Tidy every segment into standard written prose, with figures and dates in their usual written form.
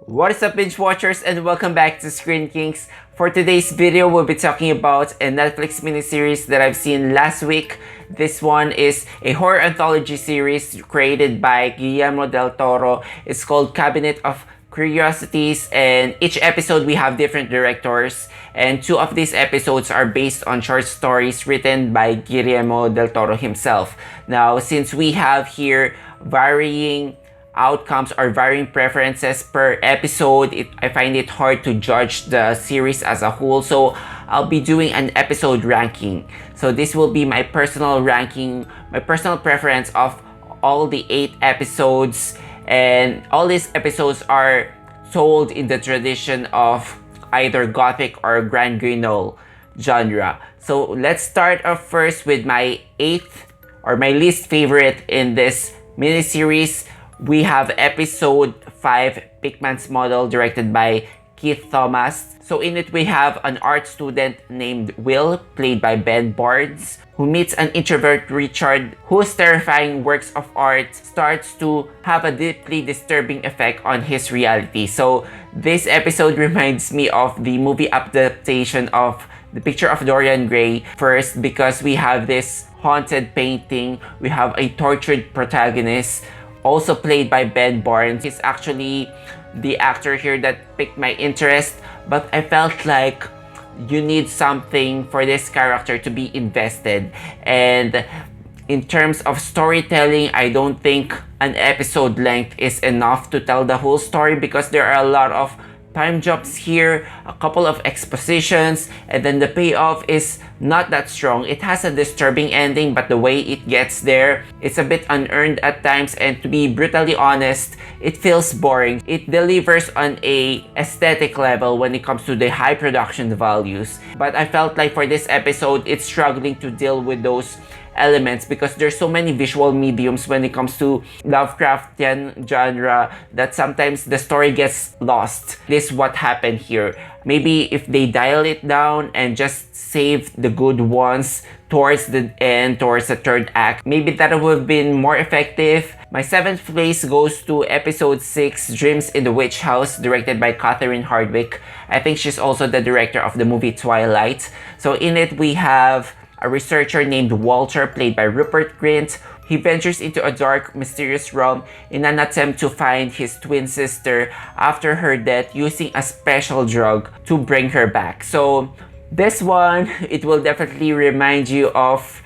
What is up, binge watchers, and welcome back to Screen Kings. For today's video, we'll be talking about a Netflix miniseries that I've seen last week. This one is a horror anthology series created by Guillermo del Toro. It's called Cabinet of Curiosities, and each episode we have different directors, and two of these episodes are based on short stories written by Guillermo del Toro himself. Now, since we have here varying outcomes or varying preferences per episode, I find it hard to judge the series as a whole, so I'll be doing an episode ranking. So this will be my personal ranking, my personal preference of all the 8 episodes, and all these episodes are told in the tradition of either Gothic or Grand Guignol genre. So let's start off first with my 8th or my least favorite in this miniseries. We have episode 5, Pickman's Model, directed by Keith Thomas. So in it we have an art student named Will, played by Ben Barnes, who meets an introvert Richard, whose terrifying works of art starts to have a deeply disturbing effect on his reality. So this episode reminds me of the movie adaptation of The Picture of Dorian Gray first, because we have this haunted painting, we have a tortured protagonist, also played by Ben Barnes. He's actually the actor here that piqued my interest, but I felt like you need something for this character to be invested. And in terms of storytelling, I don't think an episode length is enough to tell the whole story, because there are a lot of time jumps here, a couple of expositions, and then the payoff is not that strong. It has a disturbing ending, but the way it gets there, it's a bit unearned at times, and to be brutally honest, it feels boring. It delivers on a aesthetic level when it comes to the high production values, but I felt like for this episode, it's struggling to deal with those elements because there's so many visual mediums when it comes to Lovecraftian genre that sometimes the story gets lost. This is what happened here. Maybe if they dial it down and just save the good ones towards the end, towards the third act, maybe that would have been more effective. My 7th place goes to episode 6, Dreams in the Witch House, directed by Catherine Hardwicke. I think she's also the director of the movie Twilight. So in it we have a researcher named Walter, played by Rupert Grint. He ventures into a dark, mysterious realm in an attempt to find his twin sister after her death, using a special drug to bring her back. So this one, it will definitely remind you of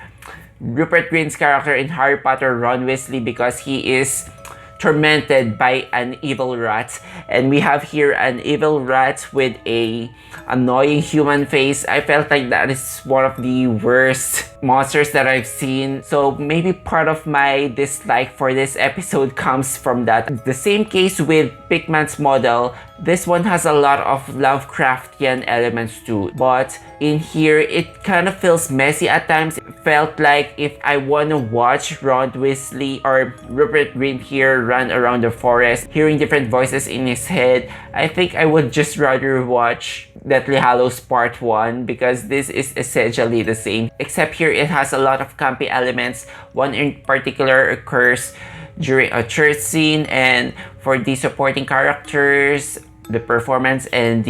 Rupert Grint's character in Harry Potter, Ron Weasley, because he is tormented by an evil rat, and we have here an evil rat with a annoying human face. I felt like that is one of the worst monsters that I've seen, so maybe part of my dislike for this episode comes from that. The same case with Pickman's Model. This one has a lot of Lovecraftian elements too, but in here it kind of feels messy at times. It felt like if I want to watch Ron Weasley or Rupert Grint here run around the forest, hearing different voices in his head, I think I would just rather watch Deathly Hallows Part 1, because this is essentially the same, except here it has a lot of campy elements. One in particular occurs during a church scene, and for the supporting characters, the performance and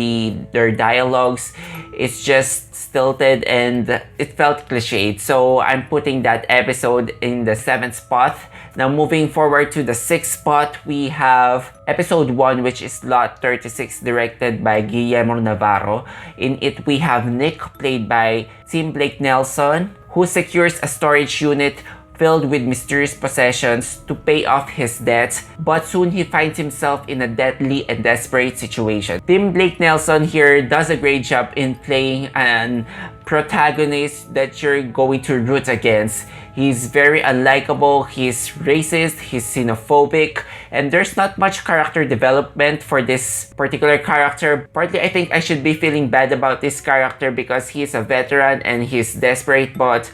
their dialogues, it's just stilted and it felt cliched. So I'm putting that episode in the 7th spot. Now moving forward to the 6th spot, we have episode 1, which is Lot 36, directed by Guillermo Navarro. In it we have Nick, played by Tim Blake Nelson, who secures a storage unit filled with mysterious possessions to pay off his debts, but soon he finds himself in a deadly and desperate situation. Tim Blake Nelson here does a great job in playing an protagonist that you're going to root against. He's very unlikable, he's racist, he's xenophobic, and there's not much character development for this particular character. Partly I think I should be feeling bad about this character because he's a veteran and he's desperate, but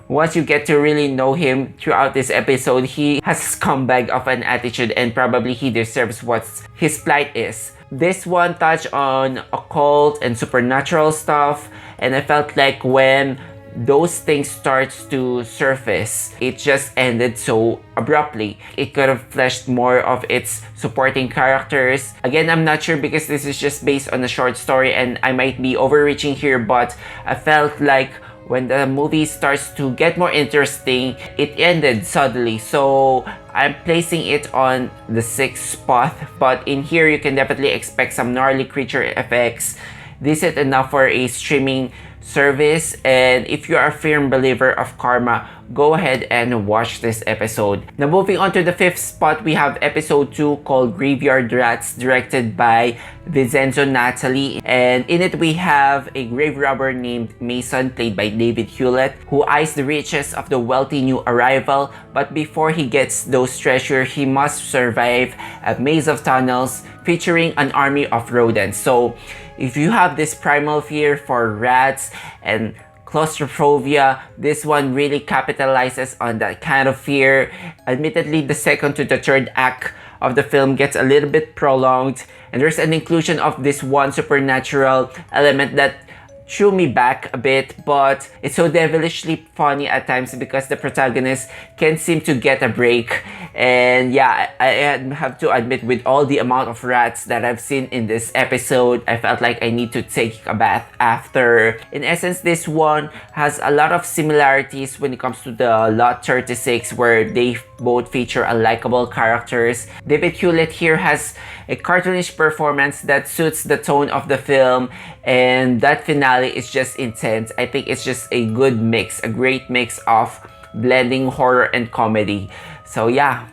once you get to really know him throughout this episode, he has a scumbag of an attitude, and probably he deserves what his plight is. This one touched on occult and supernatural stuff, and I felt like when those things starts to surface. It just ended so abruptly. It could have fleshed more of its supporting characters. Again, I'm not sure because this is just based on a short story and I might be overreaching here, but I felt like when the movie starts to get more interesting, it ended suddenly. So I'm placing it on the 6th spot. But in here, you can definitely expect some gnarly creature effects. This is enough for a streaming service, and if you are a firm believer of karma, go ahead and watch this episode. Now moving on to the 5th spot, we have episode 2 called Graveyard Rats, directed by Vincenzo Natali, and in it we have a grave robber named Mason, played by David Hewlett, who eyes the riches of the wealthy new arrival, but before he gets those treasures, he must survive a maze of tunnels featuring an army of rodents. So if you have this primal fear for rats and claustrophobia, this one really capitalizes on that kind of fear. Admittedly, the second to the third act of the film gets a little bit prolonged, and there's an inclusion of this one supernatural element that threw me back a bit, but it's so devilishly funny at times because the protagonist can seem to get a break. And yeah, I have to admit, with all the amount of rats that I've seen in this episode, I felt like I need to take a bath after. In essence, this one has a lot of similarities when it comes to the Lot 36, where they both feature unlikable characters. David Hewlett here has a cartoonish performance that suits the tone of the film, and that finale is just intense. I think it's just a good mix, a great mix of blending horror and comedy. So yeah,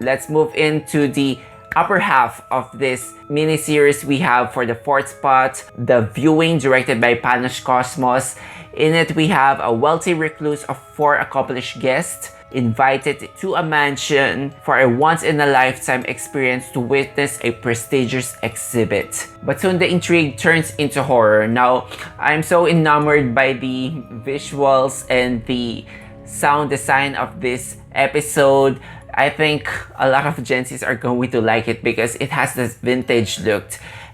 let's move into the upper half of this miniseries. We have for the 4th spot, The Viewing, directed by Panos Cosmos. In it, we have a wealthy recluse of 4 accomplished guests invited to a mansion for a once-in-a-lifetime experience to witness a prestigious exhibit. But soon the intrigue turns into horror. Now, I'm so enamored by the visuals and the sound design of this episode. I think a lot of Gen Zs are going to like it because it has this vintage look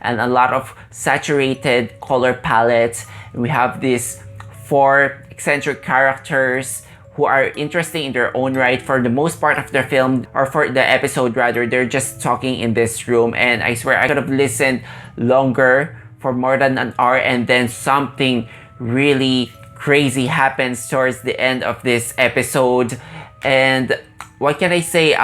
and a lot of saturated color palette. We have these 4 eccentric characters who are interesting in their own right. For the most part of the film, or for the episode rather, they're just talking in this room, and I swear I could have listened longer for more than an hour, and then something really crazy happens towards the end of this episode. And what can I say?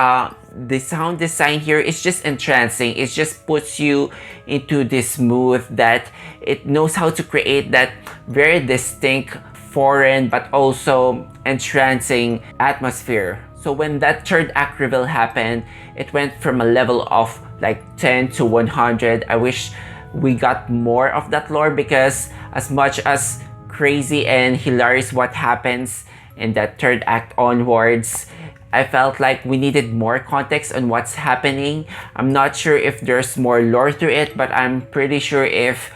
The sound design here is just entrancing. It just puts you into this mood that it knows how to create that very distinct, foreign, but also entrancing atmosphere. So when that third act reveal happened, it went from a level of like 10 to 100. I wish we got more of that lore, because as much as crazy and hilarious what happens in that third act onwards, I felt like we needed more context on what's happening. I'm not sure if there's more lore to it, but I'm pretty sure if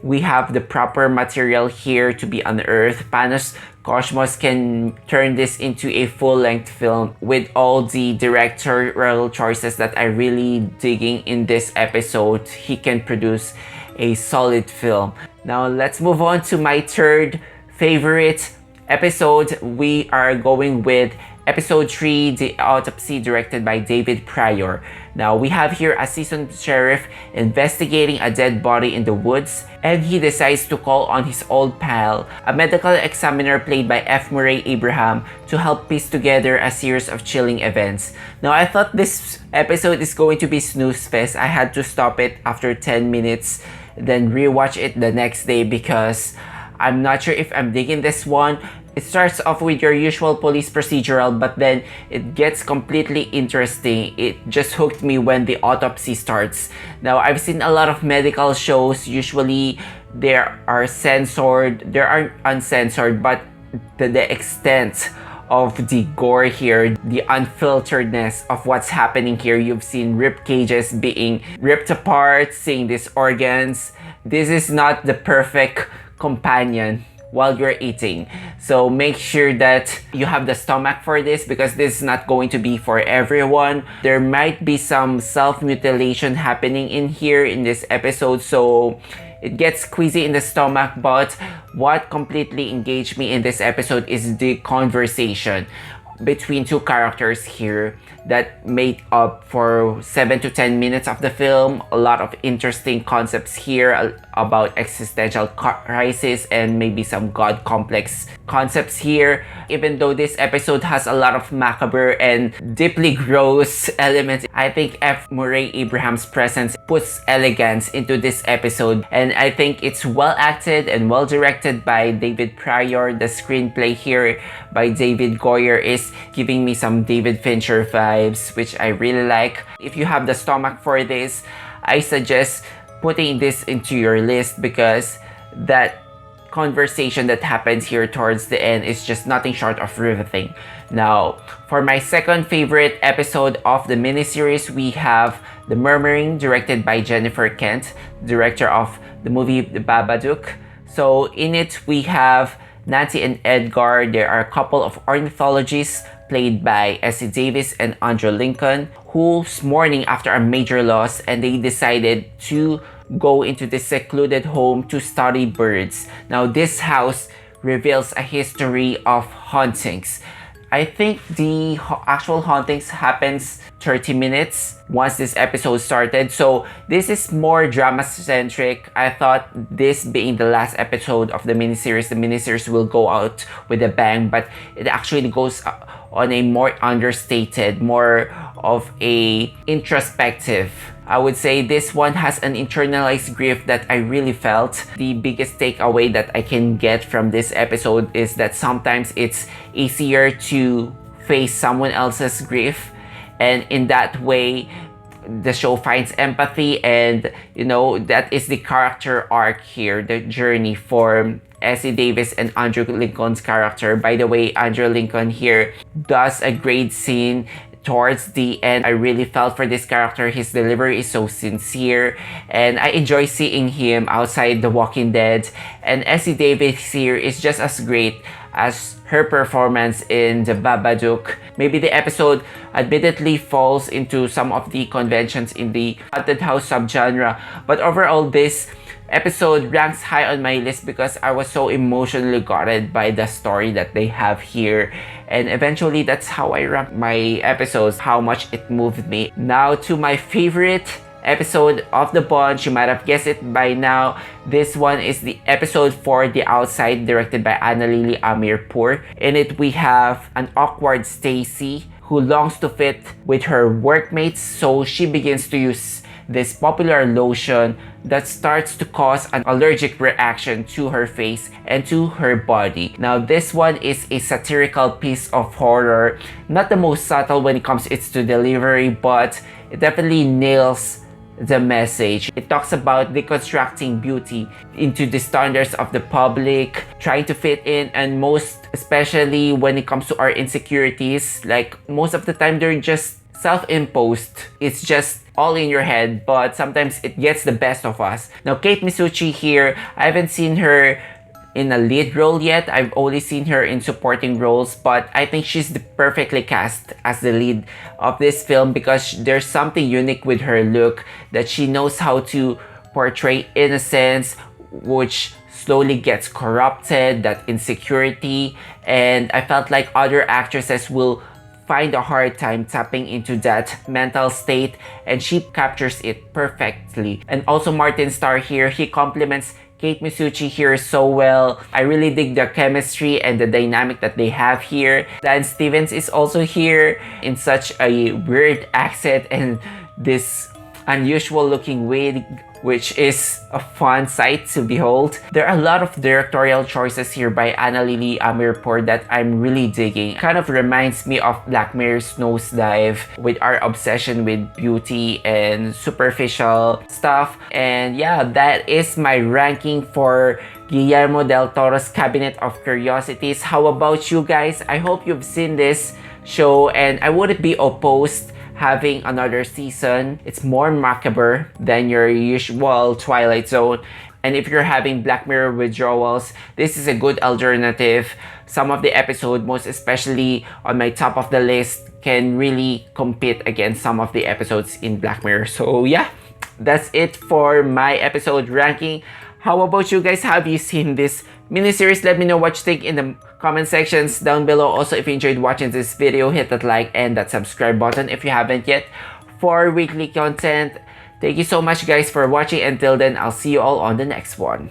we have the proper material here to be unearthed, Panos Cosmos can turn this into a full-length film with all the directorial choices that I really digging in this episode. He can produce a solid film. Now let's move on to my third favorite episode. We are going with episode 3, The Autopsy, directed by David Pryor. Now we have here a seasoned sheriff investigating a dead body in the woods, and he decides to call on his old pal, a medical examiner played by F. Murray Abraham, to help piece together a series of chilling events. Now I thought this episode is going to be snooze fest. I had to stop it after 10 minutes, then rewatch it the next day because I'm not sure if I'm digging this one. It starts off with your usual police procedural, but then it gets completely interesting. It just hooked me when the autopsy starts. Now, I've seen a lot of medical shows. Usually, there are censored, there are uncensored, but the extent of the gore here, the unfilteredness of what's happening here. You've seen rib cages being ripped apart, seeing these organs. This is not the perfect companion while you're eating. So make sure that you have the stomach for this, because this is not going to be for everyone. There might be some self-mutilation happening in here in this episode, so it gets queasy in the stomach. But what completely engaged me in this episode is the conversation between two characters here that made up for 7 to 10 minutes of the film. A lot of interesting concepts here about existential crisis and maybe some god complex concepts here. Even though this episode has a lot of macabre and deeply gross elements, I think F. Murray Abraham's presence puts elegance into this episode, and I think it's well acted and well directed by David Pryor. The screenplay here by David Goyer is giving me some David Fincher vibes, which I really like. If you have the stomach for this, I suggest putting this into your list, because that conversation that happens here towards the end is just nothing short of riveting. Now, for my second favorite episode of the miniseries, we have The Murmuring, directed by Jennifer Kent, director of the movie The Babadook. So in it, we have Nancy and Edgar. There are a couple of ornithologists played by Essie Davis and Andrew Lincoln, who's mourning after a major loss, and they decided to go into this secluded home to study birds. Now, this house reveals a history of hauntings. I think the actual hauntings happens 30 minutes once this episode started. So this is more drama-centric. I thought this being the last episode of the miniseries will go out with a bang, but it actually goes on a more understated, more of a introspective. I would say this one has an internalized grief that I really felt. The biggest takeaway that I can get from this episode is that sometimes it's easier to face someone else's grief, and in that way the show finds empathy, and you know, that is the character arc here, the journey for Essie Davis and Andrew Lincoln's character. By the way, Andrew Lincoln here does a great scene towards the end. I really felt for this character. His delivery is so sincere, and I enjoy seeing him outside The Walking Dead. And Essie Davis here is just as great as her performance in The Babadook. Maybe the episode admittedly falls into some of the conventions in the haunted house subgenre, but overall this episode ranks high on my list because I was so emotionally gutted by the story that they have here. And eventually that's how I rank my episodes, how much it moved me. Now to my favorite episode of the bunch. You might have guessed it by now. This one is the episode for The Outside, directed by Annalili Amirpour. In it, we have an awkward Stacy who longs to fit with her workmates, so she begins to use this popular lotion that starts to cause an allergic reaction to her face and to her body. Now, this one is a satirical piece of horror. Not the most subtle when it comes to delivery, but it definitely nails the message. It talks about deconstructing beauty into the standards of the public, trying to fit in, and most especially when it comes to our insecurities. Like, most of the time they're just self-imposed. It's just all in your head, but sometimes it gets the best of us. Now, Kate Micucci here, I haven't seen her in a lead role yet. I've only seen her in supporting roles, but I think she's perfectly cast as the lead of this film because there's something unique with her look, that she knows how to portray innocence, which slowly gets corrupted, that insecurity, and I felt like other actresses will find a hard time tapping into that mental state, and she captures it perfectly. And also Martin Starr here, he complements Kate Micucci here so well. I really dig the chemistry and the dynamic that they have here. Dan Stevens is also here in such a weird accent and this unusual looking wig, which is a fun sight to behold. There are a lot of directorial choices here by Annalili Amirpour that I'm really digging. Kind of reminds me of Black Mirror's Nosedive with our obsession with beauty and superficial stuff. And yeah, that is my ranking for Guillermo del Toro's Cabinet of Curiosities. How about you guys? I hope you've seen this show, and I wouldn't be opposed having another season. It's more macabre than your usual Twilight Zone. And if you're having Black Mirror withdrawals, this is a good alternative. Some of the episodes, most especially on my top of the list, can really compete against some of the episodes in Black Mirror. So yeah, that's it for my episode ranking. How about you guys? Have you seen this miniseries? Let me know what you think in the comment sections down below. Also, if you enjoyed watching this video, hit that like and that subscribe button if you haven't yet for weekly content. Thank you so much guys for watching. Until then, I'll see you all on the next one.